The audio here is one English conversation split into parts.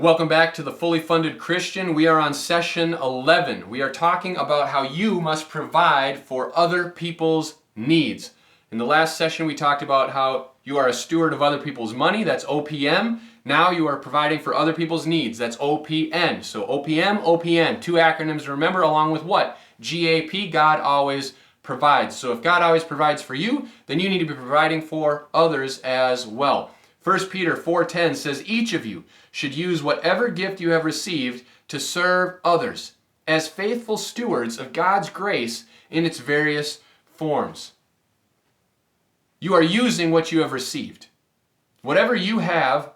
Welcome back to the Fully Funded Christian. We are on session 11. We are talking about how you must provide for other people's needs. In the last session, we talked about how you are a steward of other people's money. That's OPM. Now you are providing for other people's needs. That's OPN. So OPM, OPN. Two acronyms to remember, along with what? GAP, God always provides. So if God always provides for you, then you need to be providing for others as well. 1 Peter 4:10 says, each of you should use whatever gift you have received to serve others as faithful stewards of God's grace in its various forms. You are using what you have received. Whatever you have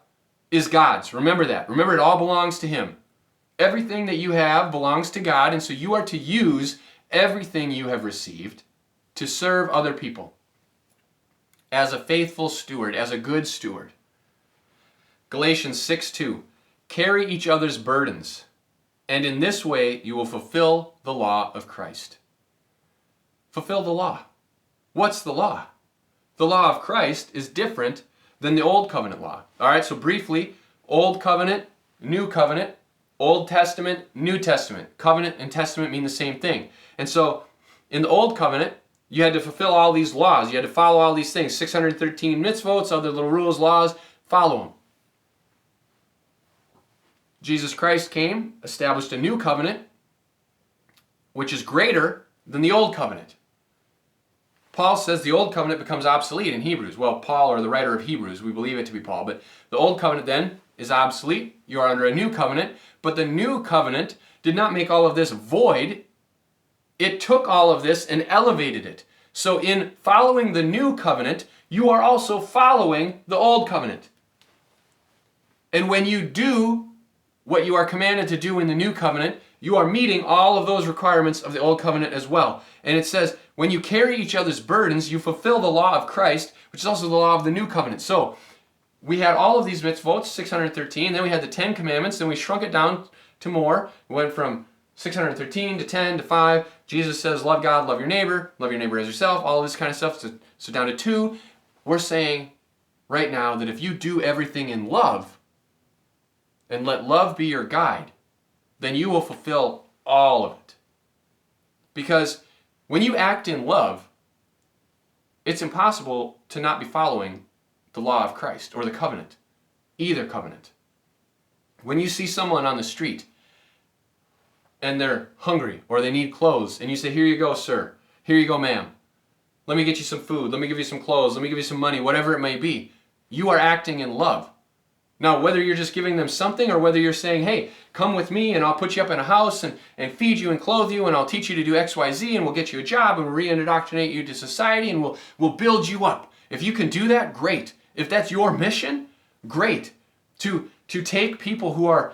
is God's. Remember that. Remember, it all belongs to Him. Everything that you have belongs to God, and so you are to use everything you have received to serve other people as a faithful steward, as a good steward. Galatians 6:2, carry each other's burdens, and in this way you will fulfill the law of Christ. Fulfill the law. What's the law? The law of Christ is different than the Old Covenant law. All right, so briefly, Old Covenant, New Covenant, Old Testament, New Testament. Covenant and Testament mean the same thing. And so in the Old Covenant, you had to fulfill all these laws. You had to follow all these things. 613 mitzvot, other little rules, laws, follow them. Jesus Christ came, established a new covenant, which is greater than the old covenant. Paul says the old covenant becomes obsolete in Hebrews. Well, Paul, or the writer of Hebrews, we believe it to be Paul, but the old covenant then is obsolete. You are under a new covenant, but the new covenant did not make all of this void. It took all of this and elevated it. So in following the new covenant, you are also following the old covenant. And when you do what you are commanded to do in the new covenant, you are meeting all of those requirements of the old covenant as well. And it says, when you carry each other's burdens, you fulfill the law of Christ, which is also the law of the new covenant. So we had all of these mitzvot, 613, then we had the 10 commandments, then we shrunk it down to more. We went from 613 to 10 to 5. Jesus says, love God, love your neighbor as yourself, all this kind of stuff. So down to 2. We're saying right now that if you do everything in love, and let love be your guide, then you will fulfill all of it. Because when you act in love, it's impossible to not be following the law of Christ or the covenant, either covenant. When you see someone on the street and they're hungry or they need clothes, and you say, here you go, sir, here you go, ma'am, let me get you some food, let me give you some clothes, let me give you some money, whatever it may be, you are acting in love. Now, whether you're just giving them something or whether you're saying, hey, come with me and I'll put you up in a house and feed you and clothe you and I'll teach you to do X, Y, Z and we'll get you a job and we'll re-indoctrinate you to society and we'll build you up. If you can do that, great. If that's your mission, great. To take people who are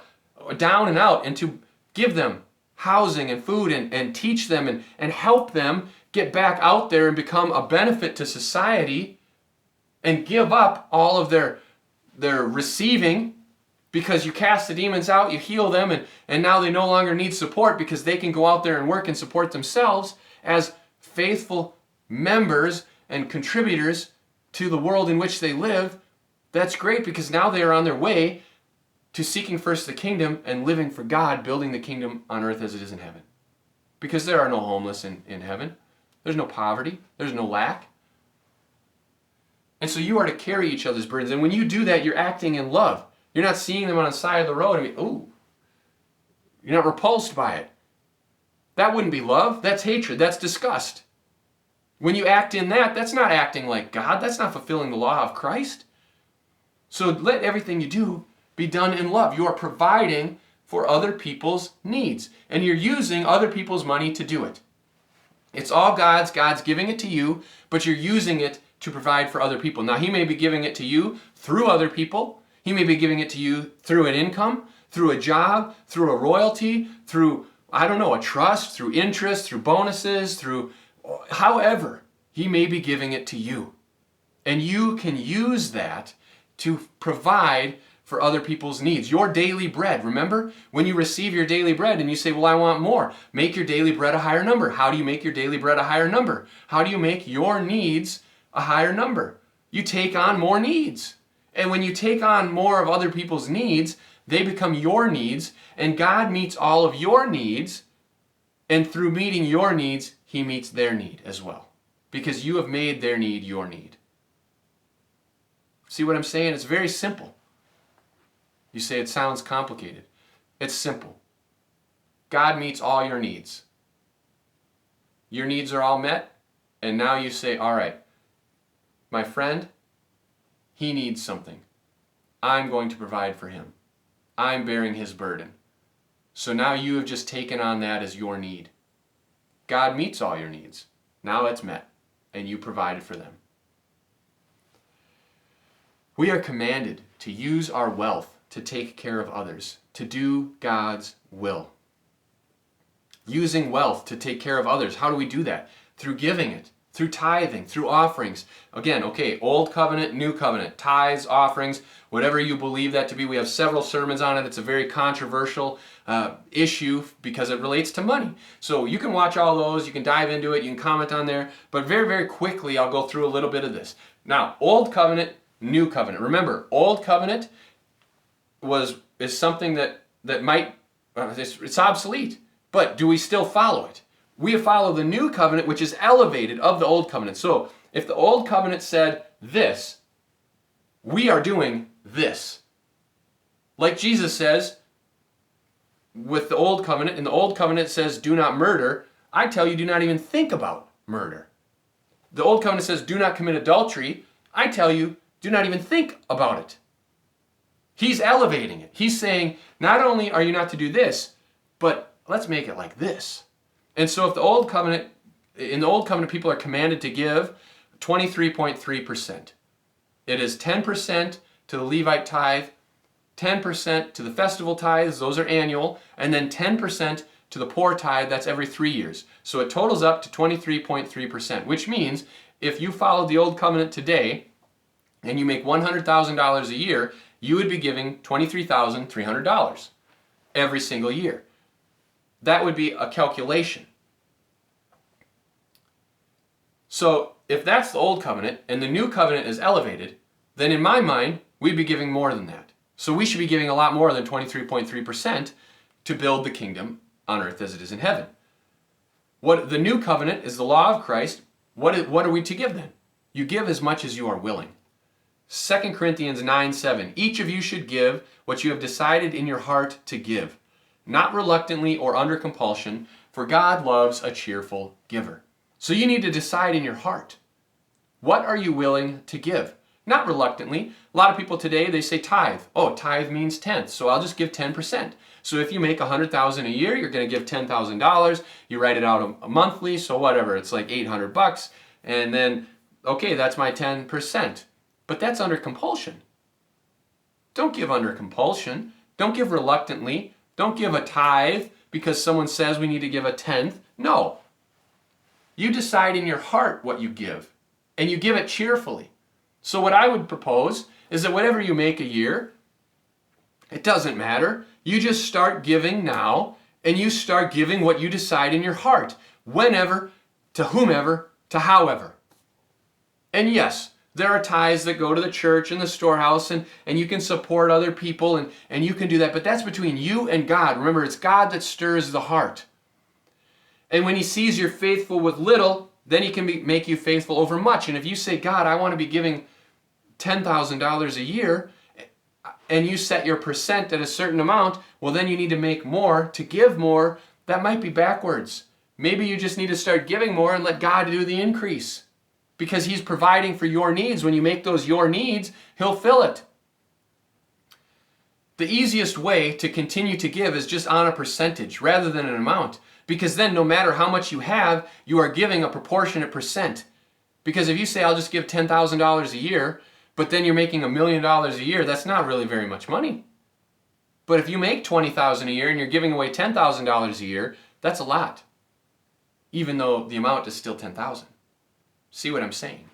down and out and to give them housing and food and teach them and help them get back out there and become a benefit to society and give up all of their receiving, because you cast the demons out, you heal them, and now they no longer need support because they can go out there and work and support themselves as faithful members and contributors to the world in which they live. That's great, because now they are on their way to seeking first the kingdom and living for God, building the kingdom on earth as it is in heaven. Because there are no homeless in heaven. There's no poverty. There's no lack. And so you are to carry each other's burdens. And when you do that, you're acting in love. You're not seeing them on the side of the road and ooh, you're not repulsed by it. That wouldn't be love. That's hatred. That's disgust. When you act in that, that's not acting like God. That's not fulfilling the law of Christ. So let everything you do be done in love. You are providing for other people's needs. And you're using other people's money to do it. It's all God's. God's giving it to you, but you're using it to provide for other people. Now, He may be giving it to you through other people. He may be giving it to you through an income, through a job, through a royalty, through, I don't know, a trust, through interest, through bonuses, through however He may be giving it to you. And you can use that to provide for other people's needs. Your daily bread, remember? When you receive your daily bread and you say, well, I want more, make your daily bread a higher number. How do you make your daily bread a higher number? How do you make your needs a higher number? You take on more needs. And when you take on more of other people's needs, They become your needs, and God meets all of your needs, and through meeting your needs, he meets their need as well. Because you have made their need your need. See what I'm saying? It's very simple. You say it sounds complicated. It's simple. God meets all your needs. Your needs are all met, and now you say, all right, my friend, he needs something. I'm going to provide for him. I'm bearing his burden. So now you have just taken on that as your need. God meets all your needs. Now it's met, and you provided for them. We are commanded to use our wealth to take care of others, to do God's will. Using wealth to take care of others. How do we do that? Through giving it, through tithing, through offerings. Again, okay, old covenant, new covenant, tithes, offerings, whatever you believe that to be. We have several sermons on it. It's a very controversial issue because it relates to money. So you can watch all those, you can dive into it, you can comment on there, but very, very quickly I'll go through a little bit of this. Now, old covenant, new covenant. Remember, old covenant is something that might, it's obsolete, but do we still follow it? We follow the new covenant, which is elevated of the old covenant. So if the old covenant said this, we are doing this. Like Jesus says with the old covenant, in the old covenant it says do not murder. I tell you, do not even think about murder. The old covenant says do not commit adultery. I tell you, do not even think about it. He's elevating it. He's saying, not only are you not to do this, but let's make it like this. And so if in the old covenant, people are commanded to give 23.3%. It is 10% to the Levite tithe, 10% to the festival tithes, those are annual, and then 10% to the poor tithe, that's every 3 years. So it totals up to 23.3%, which means if you followed the old covenant today and you make $100,000 a year, you would be giving $23,300 every single year. That would be a calculation. So if that's the old covenant and the new covenant is elevated, then in my mind, we'd be giving more than that. So we should be giving a lot more than 23.3% to build the kingdom on earth as it is in heaven. What the new covenant is the law of Christ. What are we to give then? You give as much as you are willing. 2 Corinthians 9:7. Each of you should give what you have decided in your heart to give, not reluctantly or under compulsion, for God loves a cheerful giver. So you need to decide in your heart, what are you willing to give? Not reluctantly. A lot of people today, they say tithe. Oh, tithe means tenth, so I'll just give 10%. So if you make $100,000 a year, you're going to give $10,000. You write it out a monthly, so whatever, it's like $800. And then, okay, that's my 10%. But that's under compulsion. Don't give under compulsion. Don't give reluctantly. Don't give a tithe because someone says we need to give a tenth. No. You decide in your heart what you give, and you give it cheerfully. So what I would propose is that whatever you make a year, it doesn't matter. You just start giving now, and you start giving what you decide in your heart, whenever, to whomever, to however. And yes, there are tithes that go to the church and the storehouse, and you can support other people, and you can do that, but that's between you and God. Remember, it's God that stirs the heart. And when he sees you're faithful with little, then he can make you faithful over much. And if you say, God, I want to be giving $10,000 a year, and you set your percent at a certain amount, well, then you need to make more to give more. That might be backwards. Maybe you just need to start giving more and let God do the increase, because he's providing for your needs. When you make those your needs, he'll fill it. The easiest way to continue to give is just on a percentage rather than an amount, because then no matter how much you have, you are giving a proportionate percent. Because if you say, I'll just give $10,000 a year, but then you're making $1 million a year, that's not really very much money. But if you make $20,000 a year and you're giving away $10,000 a year, that's a lot, even though the amount is still $10,000. See what I'm saying?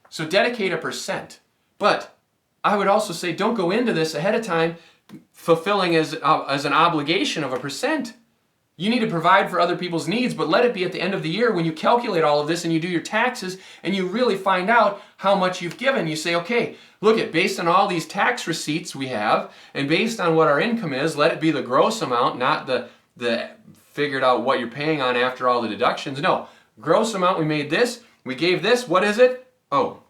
So dedicate a percent. But I would also say don't go into this ahead of time fulfilling as an obligation of a percent. You need to provide for other people's needs, but let it be at the end of the year when you calculate all of this and you do your taxes and you really find out how much you've given. You say, okay, look at, based on all these tax receipts we have and based on what our income is, let it be the gross amount, not the figured out what you're paying on after all the deductions. No, gross amount, we made this, we gave this, what is it? Oh,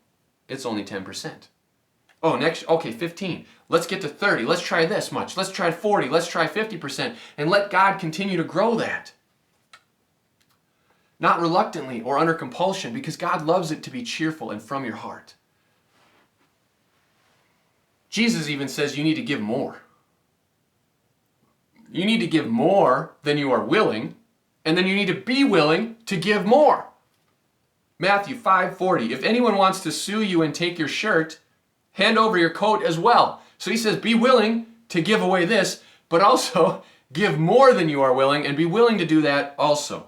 it's only 10%. Oh, next, okay, 15. Let's get to 30. Let's try this much. Let's try 40. Let's try 50%. And let God continue to grow that. Not reluctantly or under compulsion, because God loves it to be cheerful and from your heart. Jesus even says you need to give more. You need to give more than you are willing, and then you need to be willing to give more. Matthew 5:40, if anyone wants to sue you and take your shirt, hand over your coat as well. So he says, be willing to give away this, but also give more than you are willing, and be willing to do that also.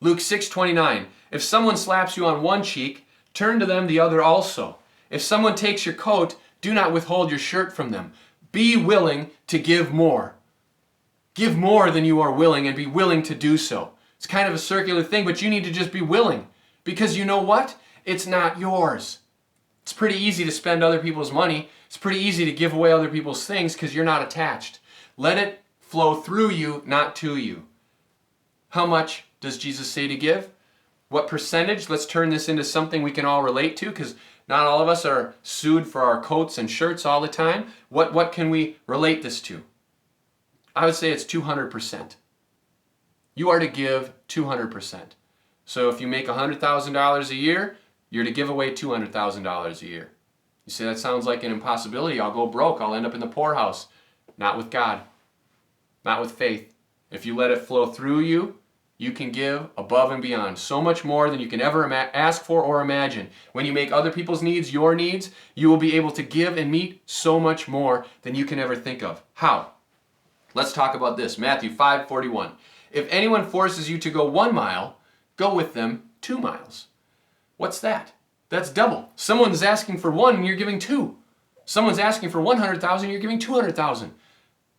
Luke 6:29, if someone slaps you on one cheek, turn to them the other also. If someone takes your coat, do not withhold your shirt from them. Be willing to give more. Give more than you are willing, and be willing to do so. It's kind of a circular thing, but you need to just be willing. Because you know what? It's not yours. It's pretty easy to spend other people's money. It's pretty easy to give away other people's things because you're not attached. Let it flow through you, not to you. How much does Jesus say to give? What percentage? Let's turn this into something we can all relate to, because not all of us are sued for our coats and shirts all the time. What can we relate this to? I would say it's 200%. You are to give 200%. So if you make $100,000 a year, you're to give away $200,000 a year. You say, that sounds like an impossibility. I'll go broke. I'll end up in the poorhouse. Not with God. Not with faith. If you let it flow through you, you can give above and beyond. So much more than you can ever ask for or imagine. When you make other people's needs your needs, you will be able to give and meet so much more than you can ever think of. How? Let's talk about this. Matthew 5:41. If anyone forces you to go 1 mile, go with them 2 miles. What's that? That's double. Someone's asking for 1 and you're giving 2. Someone's asking for 100,000, you're giving 200,000.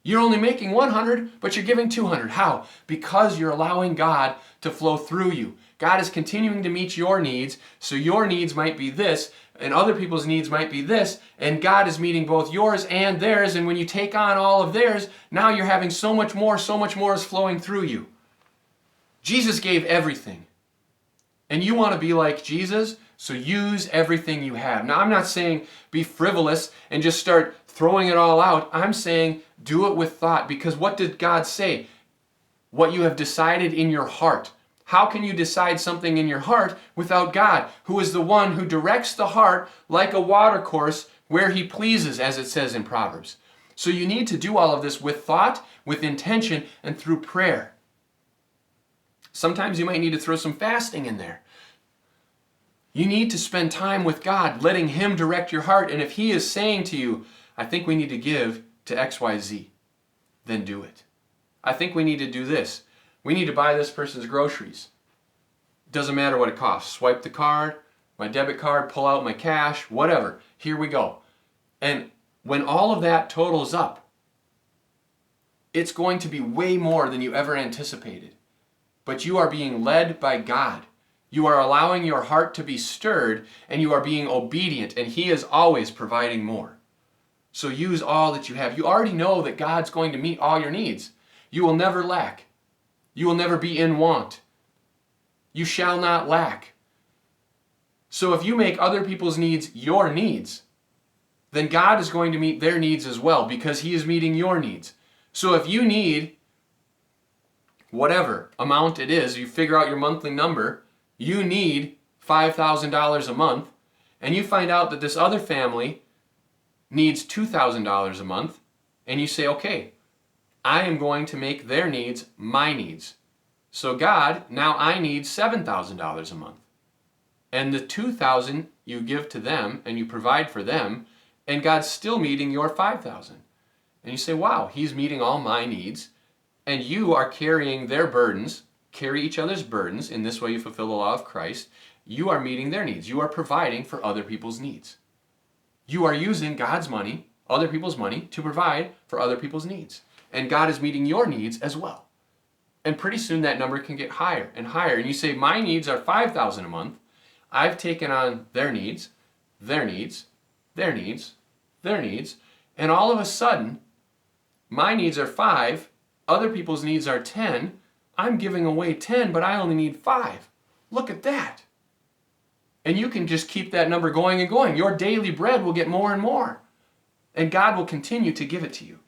You're only making 100, but you're giving 200. How? Because you're allowing God to flow through you. God is continuing to meet your needs, so your needs might be this, and other people's needs might be this, and God is meeting both yours and theirs, and when you take on all of theirs, now you're having so much more is flowing through you. Jesus gave everything. And you want to be like Jesus, so use everything you have. Now, I'm not saying be frivolous and just start throwing it all out. I'm saying do it with thought, because what did God say? What you have decided in your heart. How can you decide something in your heart without God, who is the one who directs the heart like a watercourse where he pleases, as it says in Proverbs? So you need to do all of this with thought, with intention, and through prayer. Sometimes you might need to throw some fasting in there. You need to spend time with God, letting him direct your heart. And if he is saying to you, I think we need to give to XYZ, then do it. I think we need to do this. We need to buy this person's groceries. Doesn't matter what it costs. Swipe the card, my debit card, pull out my cash, whatever. Here we go. And when all of that totals up, it's going to be way more than you ever anticipated. But you are being led by God. You are allowing your heart to be stirred, and you are being obedient, and he is always providing more. So use all that you have. You already know that God's going to meet all your needs. You will never lack. You will never be in want. You shall not lack. So if you make other people's needs your needs, then God is going to meet their needs as well, because he is meeting your needs. So if you need whatever amount it is, you figure out your monthly number, you need $5,000 a month, and you find out that this other family needs $2,000 a month, and you say, okay, I am going to make their needs my needs. So God, now I need $7,000 a month. And the $2,000 you give to them and you provide for them, and God's still meeting your $5,000. And you say, wow, he's meeting all my needs, and you are carrying their burdens. Carry each other's burdens. In this way you fulfill the law of Christ. You are meeting their needs. You are providing for other people's needs. You are using God's money, other people's money, to provide for other people's needs. And God is meeting your needs as well. And pretty soon that number can get higher and higher. And you say, my needs are $5,000 a month. I've taken on their needs, their needs, their needs, their needs. And all of a sudden, my needs are 5, other people's needs are 10. I'm giving away 10, but I only need 5. Look at that. And you can just keep that number going and going. Your daily bread will get more and more. And God will continue to give it to you.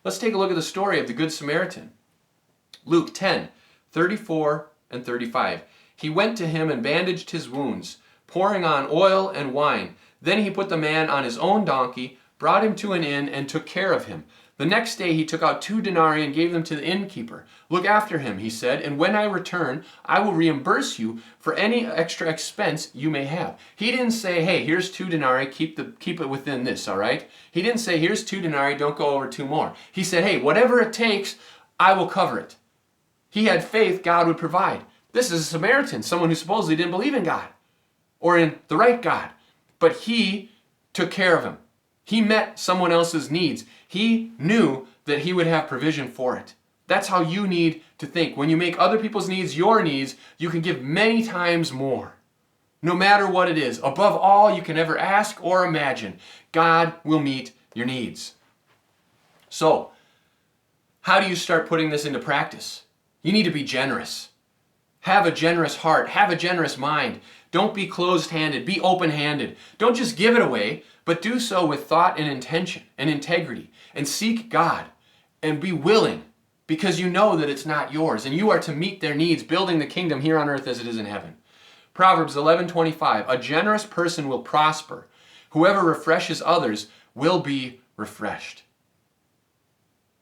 Let's take a look at the story of the Good Samaritan. Luke 10:34 and 35. He went to him and bandaged his wounds, pouring on oil and wine. Then he put the man on his own donkey, brought him to an inn, and took care of him. The next day he took out 2 denarii and gave them to the innkeeper. Look after him, he said, and when I return, I will reimburse you for any extra expense you may have. He didn't say, hey, here's 2 denarii, keep it within this, all right? He didn't say, here's 2 denarii, don't go over 2 more. He said, hey, whatever it takes, I will cover it. He had faith God would provide. This is a Samaritan, someone who supposedly didn't believe in God or in the right God. But he took care of him. He met someone else's needs. He knew that he would have provision for it. That's how you need to think. When you make other people's needs your needs, you can give many times more. No matter what it is, above all you can ever ask or imagine, God will meet your needs. So, how do you start putting this into practice? You need to be generous. Have a generous heart. Have a generous mind. Don't be closed-handed. Be open-handed. Don't just give it away, but do so with thought and intention and integrity. And seek God. And be willing, because you know that it's not yours. And you are to meet their needs, building the kingdom here on earth as it is in heaven. Proverbs 11:25. A generous person will prosper. Whoever refreshes others will be refreshed.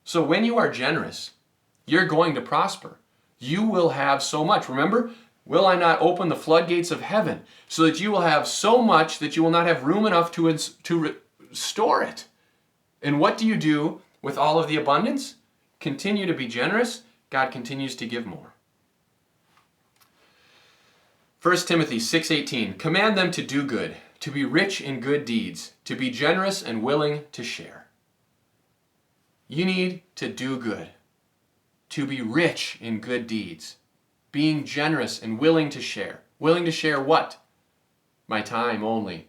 So when you are generous, you're going to prosper. You will have so much. Remember, will I not open the floodgates of heaven so that you will have so much that you will not have room enough to store it? And what do you do with all of the abundance? Continue to be generous. God continues to give more. 1 Timothy 6:18. Command them to do good, to be rich in good deeds, to be generous and willing to share. You need to do good, to be rich in good deeds, being generous and willing to share. Willing to share what? My time only.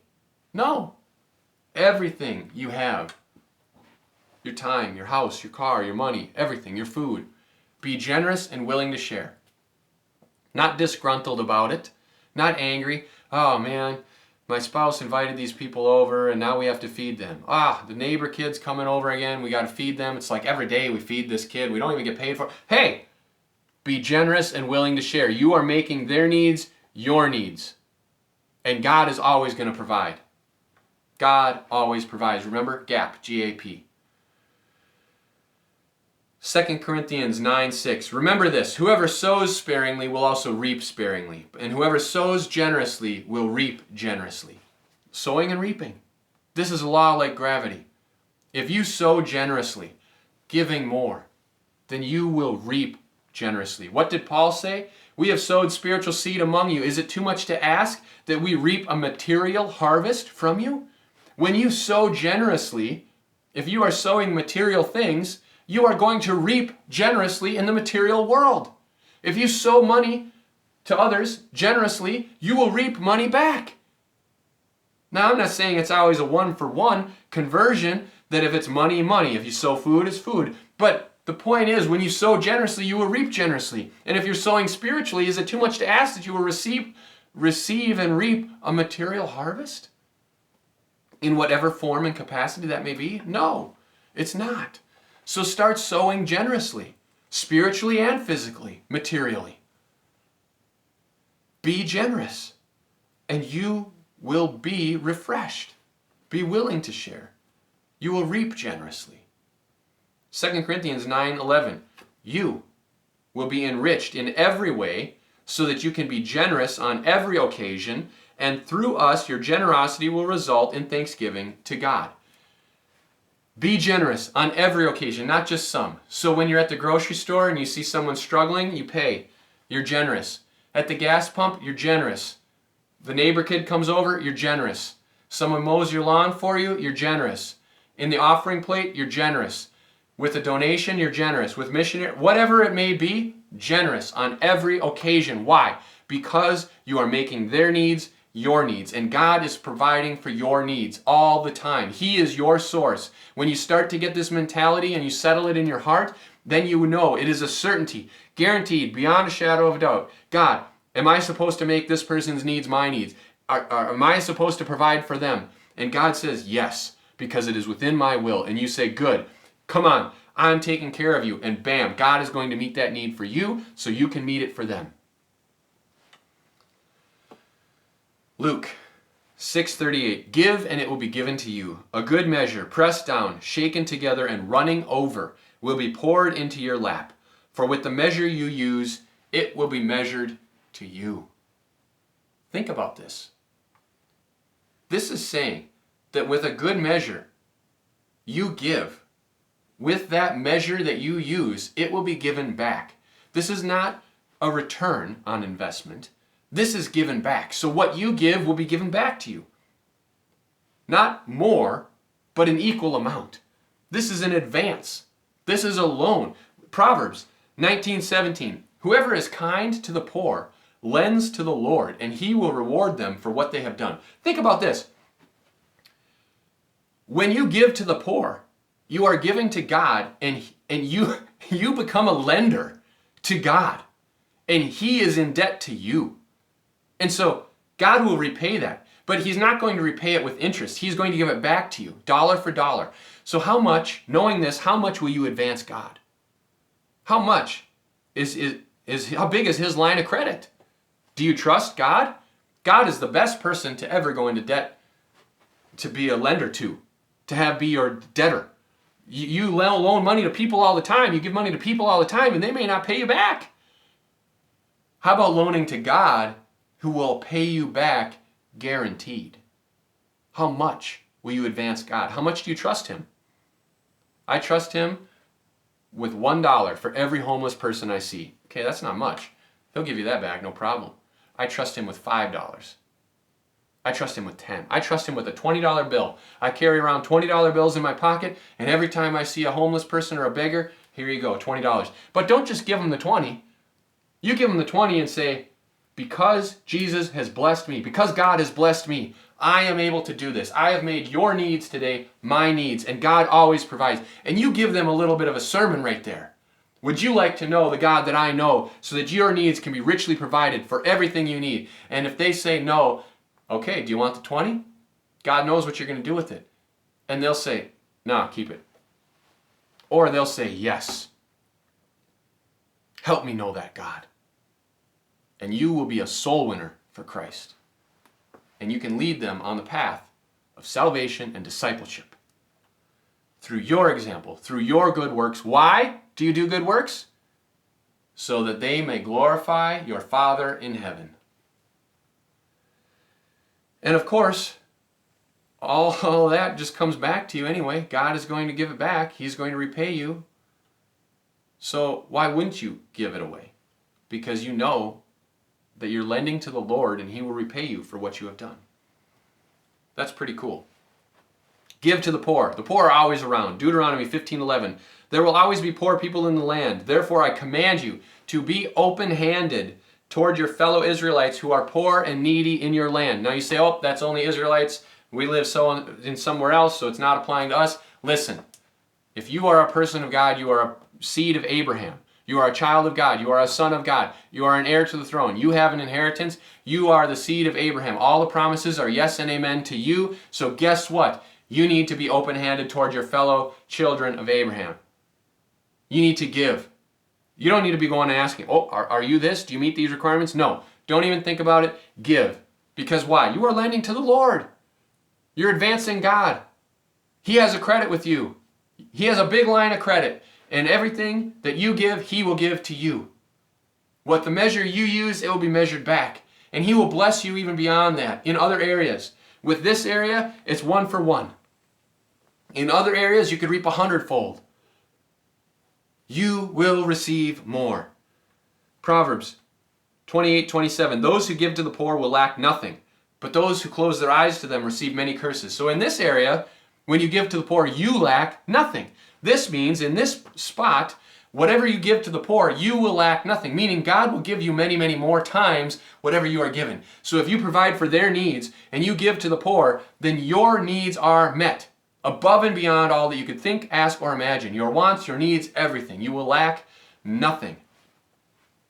No. Everything you have. Your time, your house, your car, your money, everything, your food. Be generous and willing to share. Not disgruntled about it. Not angry. Oh man, my spouse invited these people over and now we have to feed them. The neighbor kid's coming over again. We got to feed them. It's like every day we feed this kid. We don't even get paid for it. Hey, be generous and willing to share. You are making their needs your needs. And God is always going to provide. God always provides. Remember, GAP, G-A-P. 2 Corinthians 9:6. Remember this, whoever sows sparingly will also reap sparingly, and whoever sows generously will reap generously. Sowing and reaping. This is a law like gravity. If you sow generously, giving more, then you will reap generously. What did Paul say? We have sowed spiritual seed among you. Is it too much to ask that we reap a material harvest from you? When you sow generously, if you are sowing material things, you are going to reap generously in the material world. If you sow money to others generously, you will reap money back. Now, I'm not saying it's always a one-for-one conversion, that if it's money, money. If you sow food, it's food. But the point is, when you sow generously, you will reap generously. And if you're sowing spiritually, is it too much to ask that you will receive and reap a material harvest? In whatever form and capacity that may be? No, it's not. So start sowing generously, spiritually and physically, materially. Be generous, and you will be refreshed. Be willing to share. You will reap generously. 2 Corinthians 9:11. You will be enriched in every way so that you can be generous on every occasion, and through us your generosity will result in thanksgiving to God. Be generous on every occasion, not just some. So when you're at the grocery store and you see someone struggling, you pay. You're generous. At the gas pump, you're generous. The neighbor kid comes over, you're generous. Someone mows your lawn for you, you're generous. In the offering plate, you're generous. With a donation, you're generous. With missionary, whatever it may be, generous on every occasion. Why? Because you are making their needs your needs, and God is providing for your needs all the time. He is your source. When you start to get this mentality and you settle it in your heart, then you know it is a certainty, guaranteed, beyond a shadow of doubt. God, am I supposed to make this person's needs my needs? Am I supposed to provide for them? And God says, yes, because it is within my will. And you say, good, come on, I'm taking care of you. And bam, God is going to meet that need for you so you can meet it for them. Luke 6:38, give and it will be given to you. A good measure, pressed down, shaken together, and running over will be poured into your lap. For with the measure you use, it will be measured to you. Think about this. This is saying that with a good measure you give, with that measure that you use, it will be given back. This is not a return on investment. This is given back. So what you give will be given back to you. Not more, but an equal amount. This is an advance. This is a loan. Proverbs 19:17. Whoever is kind to the poor lends to the Lord, and he will reward them for what they have done. Think about this. When you give to the poor, you are giving to God, and you become a lender to God, and he is in debt to you. And so God will repay that, but he's not going to repay it with interest. He's going to give it back to you, dollar for dollar. So how much, knowing this, how much will you advance God? How much how big is his line of credit? Do you trust God? God is the best person to ever go into debt, to be a lender to be your debtor. You loan money to people all the time. You give money to people all the time, and they may not pay you back. How about loaning to God, who will pay you back guaranteed? How much will you advance God? How much do you trust him? I trust him with $1 for every homeless person I see. Okay, that's not much. He'll give you that back, no problem. I trust him with $5. I trust him with 10. I trust him with a $20 bill. I carry around $20 bills in my pocket, and every time I see a homeless person or a beggar, here you go, $20. But don't just give them the 20. You give them the 20 and say, because Jesus has blessed me, because God has blessed me, I am able to do this. I have made your needs today my needs, and God always provides. And you give them a little bit of a sermon right there. Would you like to know the God that I know so that your needs can be richly provided for everything you need? And if they say no, okay, do you want the 20? God knows what you're going to do with it. And they'll say, nah, keep it. Or they'll say, yes. Help me know that, God. And you will be a soul winner for Christ. And you can lead them on the path of salvation and discipleship. Through your example, through your good works. Why do you do good works? So that they may glorify your Father in heaven. And of course, all that just comes back to you anyway. God is going to give it back. He's going to repay you. So why wouldn't you give it away? Because you know that you're lending to the Lord and he will repay you for what you have done. That's pretty cool. Give to the poor. The poor are always around. Deuteronomy 15:11. There will always be poor people in the land. Therefore I command you to be open-handed toward your fellow Israelites who are poor and needy in your land. Now you say, oh, that's only Israelites. We live in somewhere else, so it's not applying to us. Listen, if you are a person of God, you are a seed of Abraham. You are a child of God. You are a son of God. You are an heir to the throne. You have an inheritance. You are the seed of Abraham. All the promises are yes and amen to you. So guess what? You need to be open-handed toward your fellow children of Abraham. You need to give. You don't need to be going and asking, oh, are you this? Do you meet these requirements? No. Don't even think about it. Give. Because why? You are lending to the Lord. You're advancing God. He has a credit with you. He has a big line of credit. And everything that you give, he will give to you. What the measure you use, it will be measured back. And he will bless you even beyond that in other areas. With this area, it's 1 for 1. In other areas, you could reap 100-fold. You will receive more. Proverbs 28:27. Those who give to the poor will lack nothing, but those who close their eyes to them receive many curses. So in this area, when you give to the poor, you lack nothing. This means in this spot, whatever you give to the poor, you will lack nothing. Meaning God will give you many, many more times whatever you are given. So if you provide for their needs and you give to the poor, then your needs are met. Above and beyond all that you could think, ask, or imagine. Your wants, your needs, everything. You will lack nothing.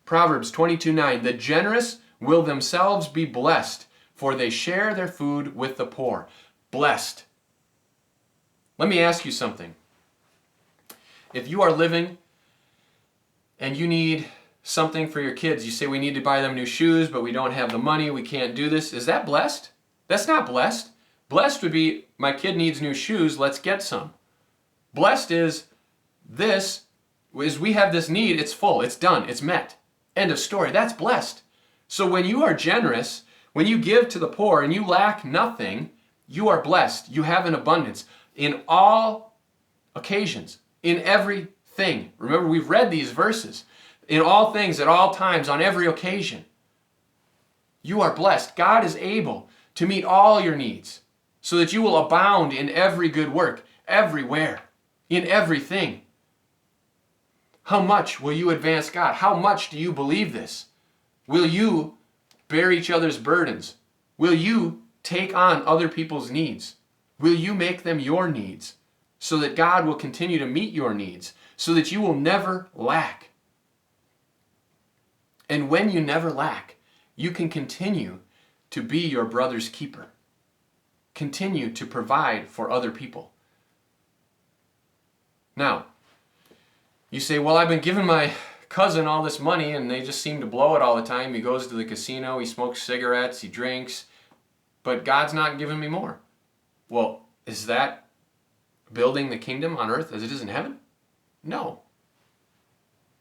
Proverbs 22:9, the generous will themselves be blessed, for they share their food with the poor. Blessed. Let me ask you something. If you are living and you need something for your kids, you say we need to buy them new shoes, but we don't have the money, we can't do this. Is that blessed? That's not blessed. Blessed would be, my kid needs new shoes, let's get some. Blessed is this, is we have this need, it's full, it's done, it's met. End of story. That's blessed. So when you are generous, when you give to the poor and you lack nothing, you are blessed. You have an abundance in all occasions, in everything. Remember, we've read these verses. In all things, at all times, on every occasion. You are blessed. God is able to meet all your needs so that you will abound in every good work, everywhere, in everything. How much will you advance God? How much do you believe this? Will you bear each other's burdens? Will you take on other people's needs? Will you make them your needs so that God will continue to meet your needs, so that you will never lack? And when you never lack, you can continue to be your brother's keeper. Continue to provide for other people. Now, you say, well, I've been giving my cousin all this money and they just seem to blow it all the time. He goes to the casino, he smokes cigarettes, he drinks, but God's not giving me more. Well, is that building the kingdom on earth as it is in heaven? No.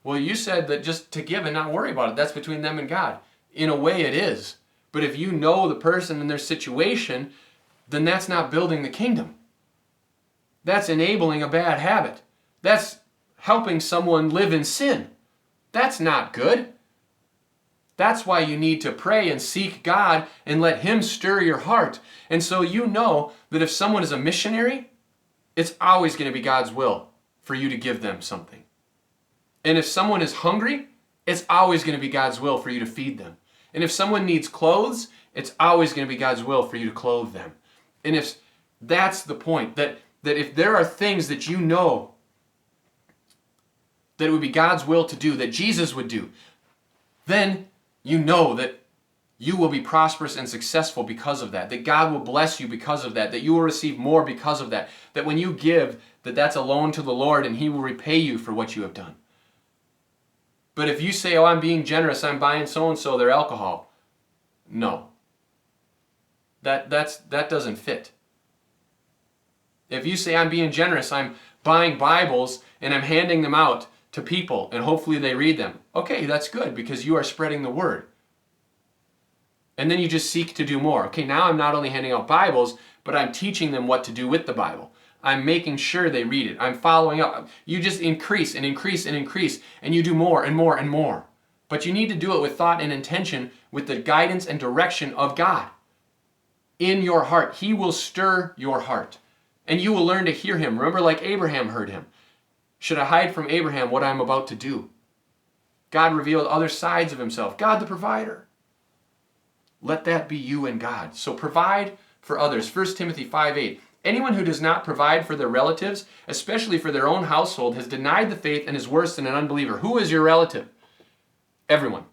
Well, you said that just to give and not worry about it, that's between them and God. In a way it is. But if you know the person and their situation, then that's not building the kingdom. That's enabling a bad habit. That's helping someone live in sin. That's not good. That's why you need to pray and seek God and let Him stir your heart. And so you know that if someone is a missionary, it's always going to be God's will for you to give them something. And if someone is hungry, it's always going to be God's will for you to feed them. And if someone needs clothes, it's always going to be God's will for you to clothe them. And if that's the point, that if there are things that you know that it would be God's will to do, that Jesus would do, then you know that you will be prosperous and successful because of that God will bless you because of that you will receive more because of that when you give, that's a loan to the Lord and He will repay you for what you have done. But if you say, oh, I'm being generous, I'm buying so-and-so their alcohol, no. That doesn't fit. If you say, I'm being generous, I'm buying Bibles and I'm handing them out to people and hopefully they read them, okay, that's good because you are spreading the word. And then you just seek to do more. Okay, now I'm not only handing out Bibles, but I'm teaching them what to do with the Bible. I'm making sure they read it. I'm following up. You just increase and increase and increase, and you do more and more and more. But you need to do it with thought and intention, with the guidance and direction of God. In your heart, He will stir your heart, and you will learn to hear Him. Remember, like Abraham heard Him. Should I hide from Abraham what I'm about to do? God revealed other sides of Himself. God the provider. Let that be you and God. So provide for others. 1 Timothy 5:8. Anyone who does not provide for their relatives, especially for their own household, has denied the faith and is worse than an unbeliever. Who is your relative? Everyone.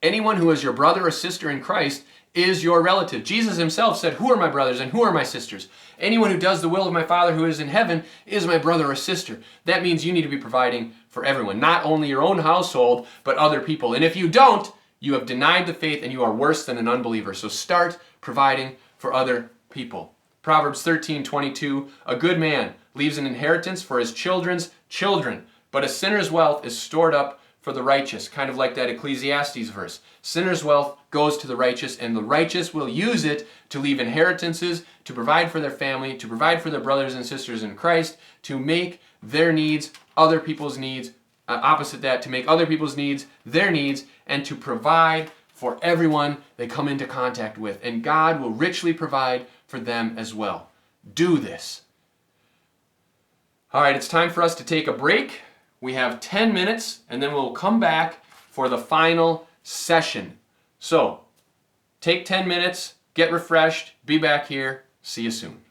Anyone who is your brother or sister in Christ is your relative. Jesus Himself said, who are my brothers and who are my sisters? Anyone who does the will of my Father who is in heaven is my brother or sister. That means you need to be providing for everyone, not only your own household, but other people. And if you don't, you have denied the faith and you are worse than an unbeliever. So start providing for other people. Proverbs 13:22, a good man leaves an inheritance for his children's children, but a sinner's wealth is stored up for the righteous. Kind of like that Ecclesiastes verse. Sinner's wealth goes to the righteous, and the righteous will use it to leave inheritances, to provide for their family, to provide for their brothers and sisters in Christ, to make their needs other people's needs, opposite that, to make other people's needs their needs, and to provide for everyone they come into contact with. And God will richly provide for them as well. Do this. All right, it's time for us to take a break. We have 10 minutes, and then we'll come back for the final session. So, take 10 minutes, get refreshed, be back here. See you soon.